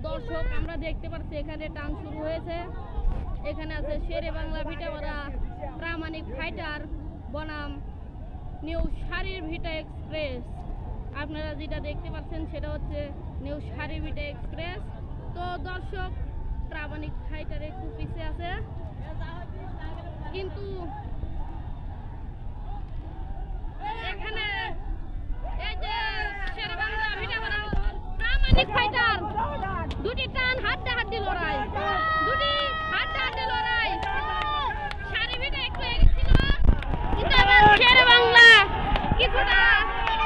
দর্শক আমরা দেখতে পাচ্ছি এখানে টান শুরু হয়েছে। এখানে আছে শেরে বাংলা ভিটাওয়ালা প্রামাণিক ফাইটার বনাম নিউ শাড়ির ভিটা এক্সপ্রেস। আপনারা যেটা দেখতে পাচ্ছেন সেটা হচ্ছে নিউ শাড়ির ভিটা এক্সপ্রেস। তো দর্শক প্রামাণিক ফাইটার একটু পিছিয়ে আছে, কিন্তু এখানে এই যে শেরে বাংলা ভিটাওয়ালা প্রামাণিক ফাইটার দুটি টান হাড্ডাহাড্ডি লড়াই, দুটি হাড্ডাহাড্ডি লড়াই। শাড়ি ভিটা একটু এগিয়ে ছিল, কিন্তু এবার শেরে বাংলা কিছুটা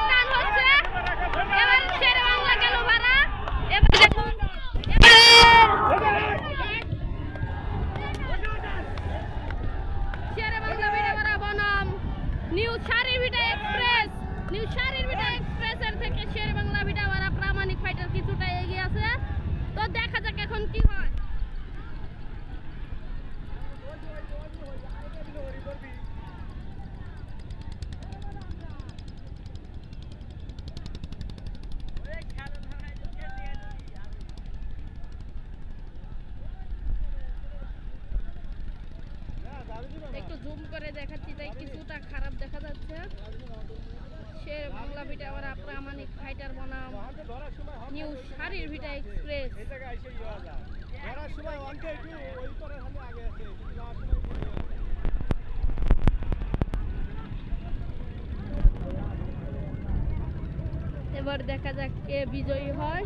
টান হচ্ছে। এবার শেরে বাংলা গেল ভাড়া। এবার দেখুন শেরে বাংলা ভিটাওয়ালা বনাম নিউ শাড়ি ভিটা এক্সপ্রেস। নিউ শাড়ির ভিটা এক্সপ্রেসের থেকে শেরে বাংলা ভিটাওয়ালা প্রামাণিক ফাইটার কিছুটা এগিয়ে আছে। তো দেখা যাক এখন কি হয়। একটু জুম করে দেখাচ্ছি, তাই কিছুটা খারাপ দেখা যাচ্ছে। শেরে বাংলা ভিটাওয়ালা প্রামাণিক ফাইটার বনাম নিউ শাড়ির ভিটা এক্সপ্রেস। এবার দেখা যাক কে বিজয়ী হয়।